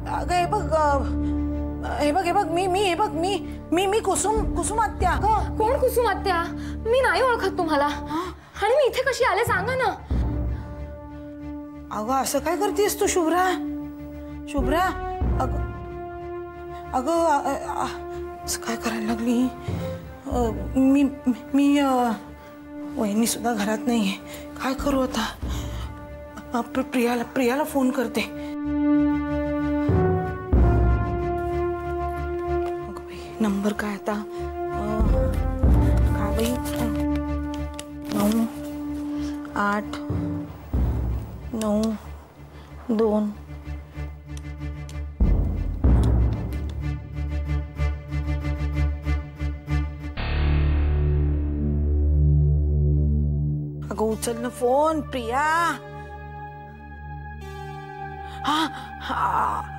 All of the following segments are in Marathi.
अगं हे बघ मी कुसुम आत्या. कोण कुसुम आत्या? मी नाही ओळखत तुम्हाला. आणि मी इथे कशी आले सांगा ना. अगं असं काय करतेस तू शुभ्रा? अगं असं काय करायला लागली? मी वहिनी सुद्धा घरात नाहीये. काय करू आता? प्रियाला फोन करते. नंबर काय आता? काय बाई? 9 8 9 2. अगं उचल ना फोन प्रिया.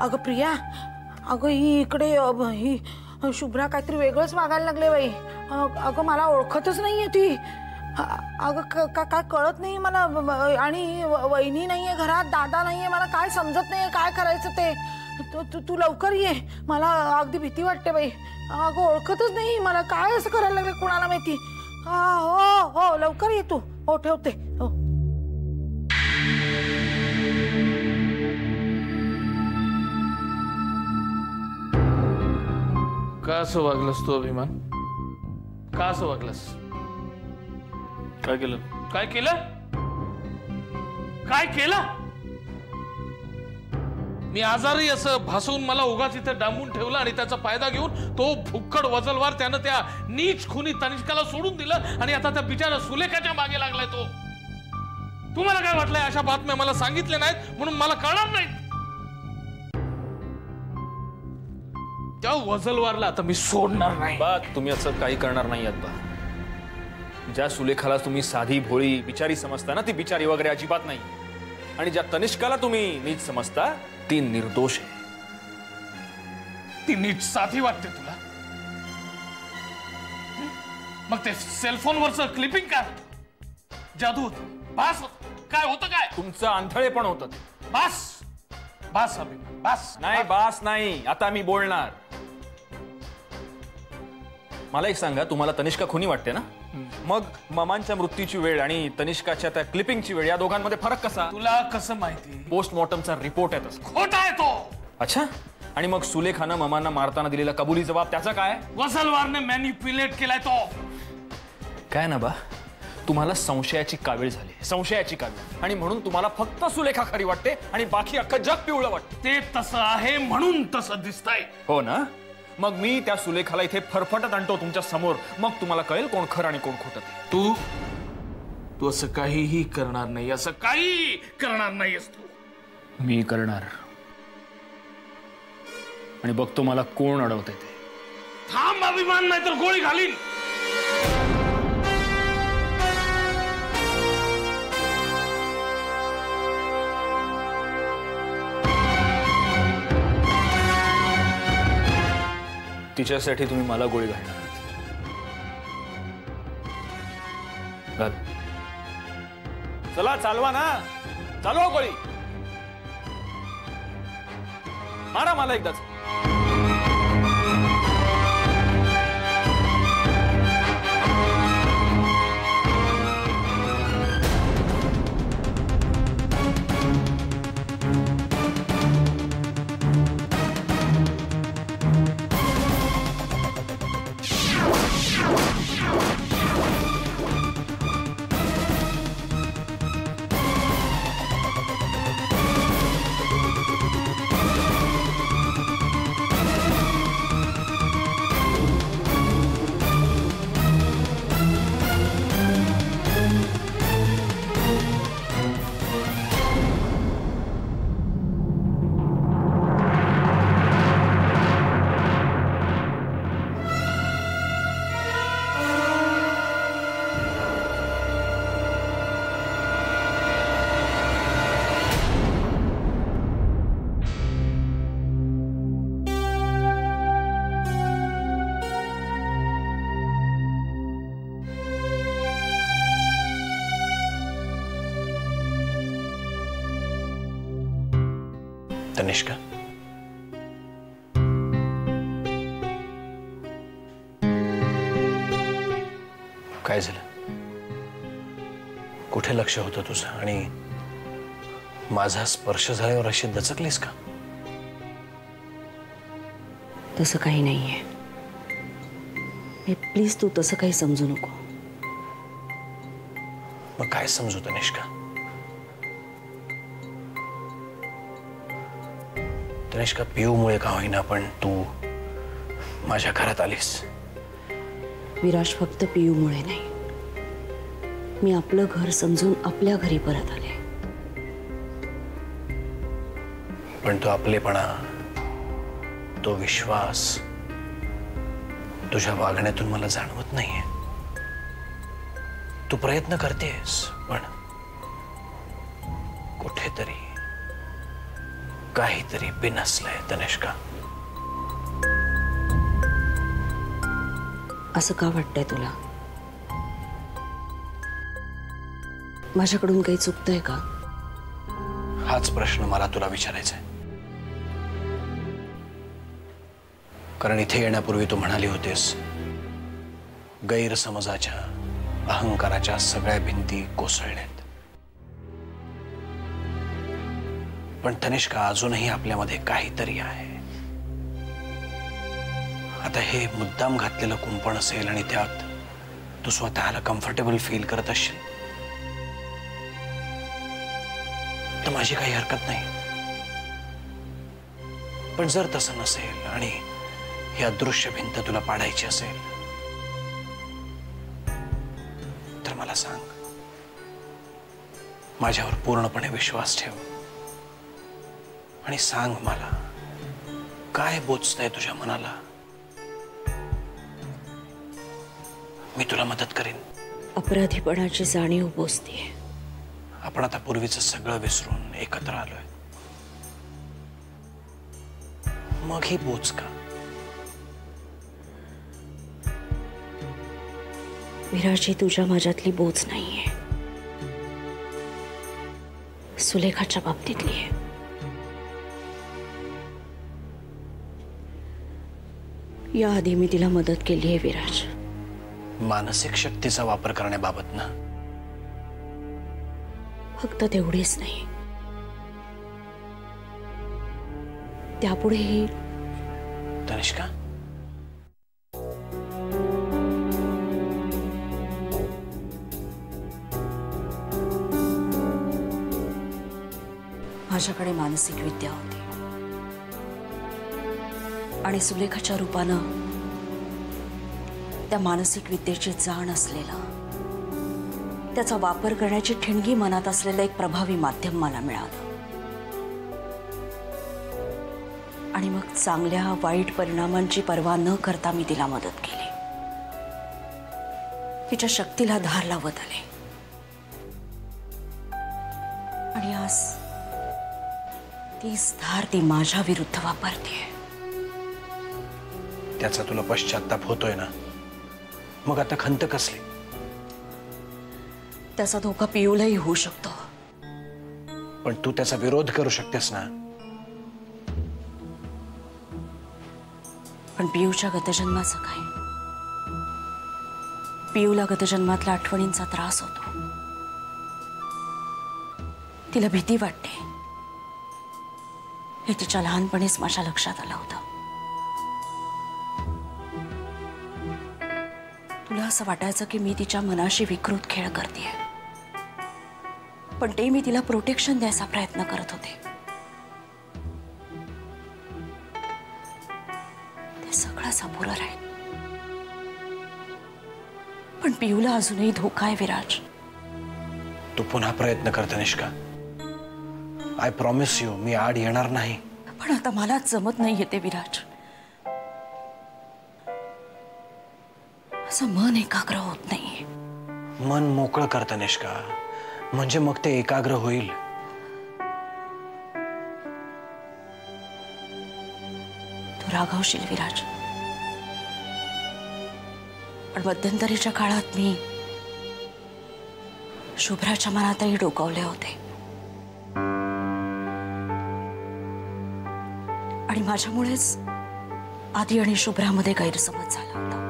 अगं प्रिया, अगं ही इकडे ही शुभ्रा काहीतरी वेगळंच वागायला लागले बाई. अगं मला ओळखतच नाहीये ती. अगं काय कळत नाही मला. आणि वहिनी नाहीये घरात, दादा नाहीये. मला काय समजत नाहीये काय करायचं ते. तू लवकर ये, मला अगदी भीती वाटते बाई. अगं ओळखतच नाही मला. काय असं करायला लागले कुणाला माहिती. हो लवकर ये तू. हो ठेवते. हो का असं वागलंस तू अभिमान? का असं वागलंस? काय केलं? काय केलं? काय केलं? मी आजारी असं भासवून मला उगाच इथे डांबून ठेवलं आणि त्याचा फायदा घेऊन तो भुक्कड वजलवार त्यानं त्या नीच खुनी तनिष्काला सोडून दिलं आणि आता त्या बिचारा सुलेखाच्या मागे लागलाय तो. तुम्हाला काय वाटलंय अशा बातम्या मला सांगितल्या नाहीत म्हणून मला कळणार नाहीत? त्या वजलवारला आता मी सोडणार नाही. बा तुम्ही असं काही करणार नाही आहात बा. ज्या सुलेखाला तुम्ही साधी भोळी बिचारी समजता ना, ती बिचारी वगैरे अजिबात नाही. आणि ज्या तनिष्काला तुम्ही नीच समजता ती निर्दोष आहे. ती नीट साधी वाटते तुला? मग ते सेलफोनवरचं क्लिपिंग काय होतं? जादू होतं? बास होतं? काय होतं? काय तुमचं अंधळे पण होतं. बास अभिमान बास. नाही बास नाही. आता मी बोलणार. मला एक सांगा, तुम्हाला तनिष्का खुनी वाटते ना? मग मामांच्या मृत्यूची वेळ आणि तनिष्काच्या त्या क्लिपिंगची वेळ या दोघांमध्ये फरक कसा? तुला कसं माहिती? पोस्टमॉर्टमचा रिपोर्ट आहे तसा. खोटा आहे तो. अच्छा. आणि मग सुलेखानं मामांना मारताना दिलेला कबुली जबाब त्याचा काय? वजलवारने मॅनिप्युलेट केलाय तो. काय ना बा, तुम्हाला संशयाची कावीळ झाली. संशयाची कावीळ. आणि म्हणून तुम्हाला फक्त सुलेखा खरी वाटते आणि बाकी अख्खं जग पिवळं वाटतं. ते तसं आहे म्हणून तसं दिसतंय. हो ना? मग मी त्या सुलेखाला इथे फरफटत आणतो तुमच्या समोर. मग तुम्हाला कळेल कोण खरं आणि कोण खोटं ते. तू असं काहीही करणार नाही. असं काही करणार नाहीस तू. मी करणार. आणि बघतो मला कोण अडवतंय ते. थांब अभिमान, नाही तर गोळी घालीन. तिच्यासाठी तुम्ही मला गोळी घालणार. चला चालवा ना. चालवा गोळी. मारा मला एकदाच. तनिष्का, काय झालं? कुठे लक्ष होतं तुझं आणि माझा स्पर्श झाल्यावर अशी दचकलीस का? तसं काही नाहीये. प्लीज तू तसं काही समजू नको. मग काय समजू तनिष्का? तनिष्का, पिऊमुळे का होईना पण तू माझ्या घरात आलीस. विराज, फक्त पियूमुळे नाही, मी आपलं घर समजून आपल्या घरी परत आले. पण तो आपलेपणा, तो विश्वास तुझ्या वागण्यातून मला जाणवत नाहीये. तू प्रयत्न करतेस पण कुठेतरी काहीतरी बिनसलंय तनिष्का. असं का वाटतंय तुला? माझ्याकडून काही चुकतंय का? हाच प्रश्न मला तुला विचारायचा आहे. कारण इथे येण्यापूर्वी तू म्हणाली होतेस गैरसमजाच्या, अहंकाराच्या सगळ्या भिंती कोसळल्यात. पण तनिष्का, अजूनही आपल्यामध्ये काहीतरी आहे. आता हे मुद्दाम घातलेलं कुंपण असेल आणि त्यात तू स्वतःला कम्फर्टेबल फील करत असशील तर माझी काही हरकत नाही. पण जर तसं नसेल आणि ही अदृश्य भिंत तुला पाडायची असेल तर मला सांग. माझ्यावर पूर्णपणे विश्वास ठेव आणि सांग मला काय बोचतंय तुझ्या मनाला. मी तुला मदत करीन. अपराधीपणाची जाणीव बोचतेय. आपण आता पूर्वीचं सगळं विसरून एकत्र आलोय. मग ही बोच का? विराजी, तुझ्या माझ्यातली बोच नाहीये, सुलेखाच्या बाबतीतली आहे. याआधी मी तिला मदत केली आहे विराज. मानसिक शक्तीचा वापर करण्याबाबत ना? फक्त तेवढीच नाही, त्यापुढेही. तनिष्का, माझ्याकडे मानसिक विद्या होती आणि सुलेखाच्या रूपानं त्या मानसिक विद्येची जाण असलेला, त्याचा वापर करण्याची ठिणगी मनात असलेलं एक प्रभावी माध्यम मला मिळालं. आणि मग चांगल्या वाईट परिणामांची पर्वा न करता मी तिला मदत केली. तिच्या शक्तीला धार लावत आले आणि आज तीच धार ती माझ्या विरुद्ध वापरते. त्याचा तुला पश्चाताप होतोय ना? मग आता खंत कसली? त्याचा धोका पियूलाही होऊ शकतो. पण तू त्याचा विरोध करू शकतेस ना? पण पियूच्या गतजन्माचं काय? पियूला गतजन्मातल्या आठवणींचा त्रास होतो. तिला भीती वाटते. हे तिच्या लहानपणीच माझ्या लक्षात आलं होतं. तुला असं वाटायचं की मी तिच्या मनाशी विकृत खेळ करते, पण ते मी तिला प्रोटेक्शन द्यायचा प्रयत्न करत होते. ते सगळंच अपुरं राहील. पण पियूला अजूनही धोका आहे विराज. तू पुन्हा प्रयत्न कर तनिष्का. आय प्रॉमिस यू, मी आड येणार नाही. पण आता मला जमत नाहीये ते विराज. असं मन एकाग्र होत नाहीये. मन मोकळं कर तनिष्का, म्हणजे मग ते एकाग्र होईल. तू रागावशील विराज, पण मध्यंतरीच्या काळात मी शुभ्राच्या मनातही डोकावले होते आणि माझ्यामुळेच आदी आणि शुभ्रामध्ये गैरसमज झाला होता.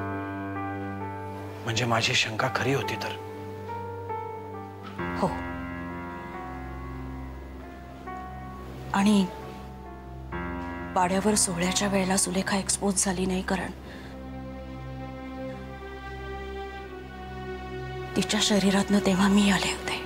म्हणजे माझी शंका खरी होती तर. हो. आणि वाड्यावर सोहळ्याच्या वेळेला सुलेखा एक्सपोज झाली नाही, कारण तिच्या शरीरातनं तेव्हा मी आले होते.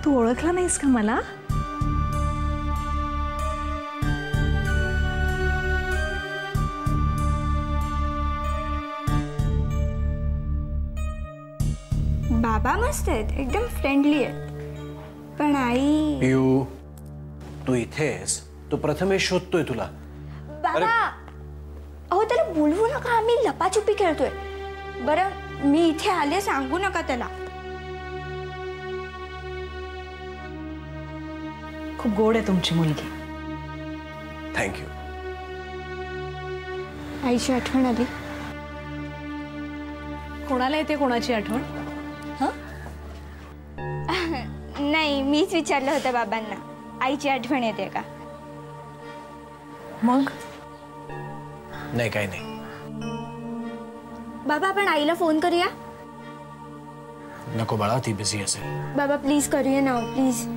तू ओळखला नाहीस का मला? बाबा मस्त आहेत, एकदम फ्रेंडली आहेत. पण आई. पियू, तू इथेस? तू प्रथमेश शोधतोय तुला. बाबा अहो त्याला बोलवू नका, आम्ही लपाछुपी खेळतोय. बरं मी इथे आले, सांगू नका त्याला. खूप गोड आहे तुमची मुलगी. थँक्यू. आईची आठवण आली. कोणाला येते कोणाची आठवण? नाही, मीच विचारलं होतं बाबांना, आईची आठवण येते का. मग नाही, काही नाही. बाबा आपण आईला फोन करूया. नको बाळा, ती बिझी असेल. बाबा प्लीज करूया ना, please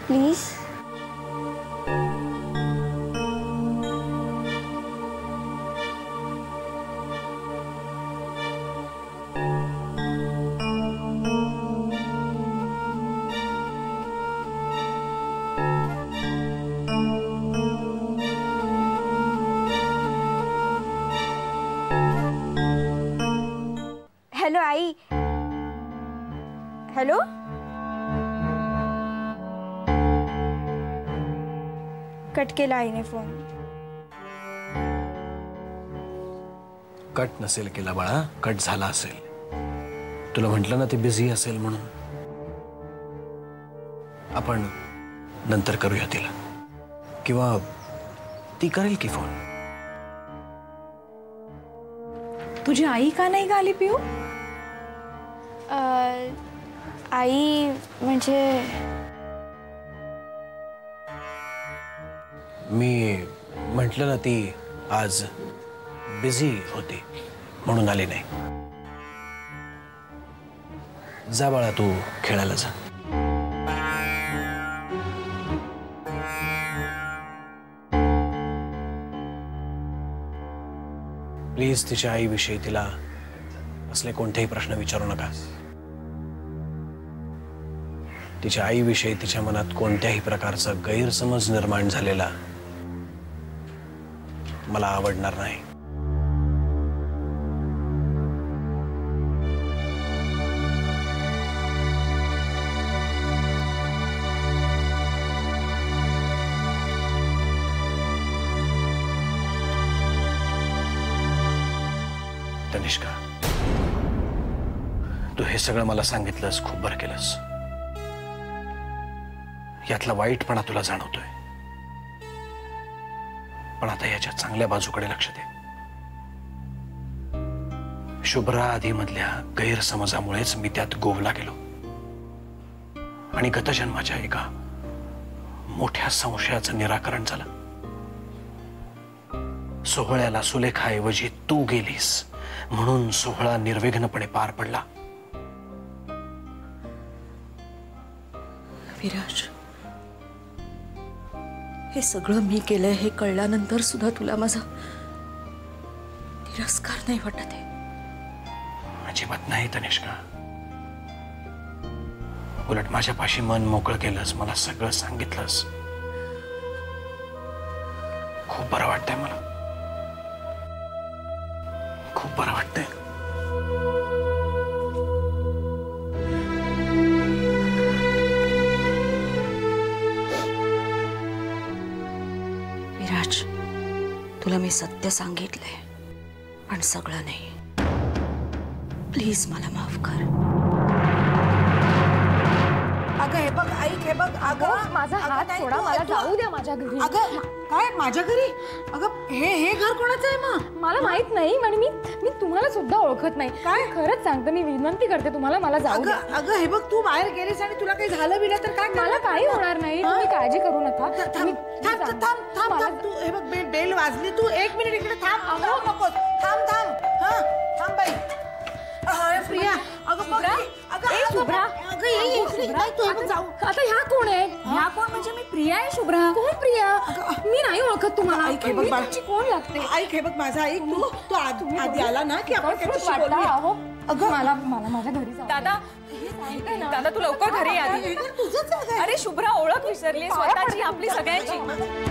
please. Hello I. Hello. Cut केला आईने फोन. कट नसेल केला बाळा, कट झाला असेल. तुला म्हटलं ना ती बिझी असेल म्हणून. आपण नंतर करूया तिला, किंवा ती करेल की फोन. तुझी आई का नाही आली पिऊ? आई म्हणजे मी म्हटलं ना ती आज बिझी होती म्हणून आली नाही. जा बाळा, तू खेळायला जा. प्लीज तिच्या आईविषयी तिला असले कोणतेही प्रश्न विचारू नका. तिच्या आईविषयी तिच्या मनात कोणत्याही प्रकारचा गैरसमज निर्माण झालेला मला आवडणार नाही. तनिष्का, तू हे सगळं मला सांगितलंस, खूप बरं केलंस. यातला वाईटपणा तुला जाणवतोय, पण आता याच्या चांगल्या बाजूकडे लक्ष दे. शुभ्रा आधी मधल्या गैरसमजामुळेच मी त्यात गोवला गेलो आणि गतजन्माच्या एका मोठ्या संशयाचं निराकरण झालं. सोहळ्याला सुलेखाऐवजी तू गेलीस म्हणून सोहळा निर्विघ्नपणे पार पडला. विराज, हे सगळं मी केलंय हे कळल्यानंतर सुद्धा तुला माझा तिरस्कार नाही वाटत आहे? अजिबात नाही तनिष्का. उलट माझ्यापाशी मन मोकळं केलंस, मला सगळं सांगितलंस. खूप बरं वाटतंय मला, खूप बरं वाटतंय. विराज, तुला मी सत्य सांगितलंय, पण सगळं नाही. प्लीज मला माफ कर. अगं हे बघ ऐक, हे बघ अगं माझा अगं, हात नाही, सोडा, तू- मला तू- जाऊ द्या माझ्या घरी. अगं काय माझ्या घरी? अगं हे घर कोणाचं आहे मग? मला माहित नाही आणि मी तुम्हाला सुद्धा ओळखत नाही. काय? खरंच सांगते, मी विनंती करते तुम्हाला, मला जाऊ द्या. अगं अगं हे बघ, तू बाहेर गेलीस आणि तुला काही झालं बिलं तर काय मला करणार? काही होणार नाही, तुम्ही काळजी करू नका. थांब मी- थांब थांब थांब थांब मला- थांब. तू हे बघ, बेल वाजली. तू 1 मिनिट इकडे थांब. थांब नकोस. थांब थांब. हा थांब बाई. प्रिया अगं बघ. अगं ए, अगं, शुभ्रा. अगं ये इकडे. नाही, तू हे बघ, जाऊ. आता ह्या कोण आहे? ह्या कोण म्हणजे मी प्रिया आहे. शुभ्रा कोण? प्रिया मी नाही ओळखत तुम्हाला. ऐक हे बघ मी बाळा. तुमची कोण लागते? ऐक हे बघ माझा ऐक. तू आधी आला ना की आपण त्याच्याशी वाटतं, बोलूया. अहो. अगं मला माझ्या घरी जाऊ द्या. दादा तू लवकर घरी आली. हे घर तुझंच आहे. अरे शुभ्रा, ओळख विसरली स्वतःची आपली सगळ्यांची.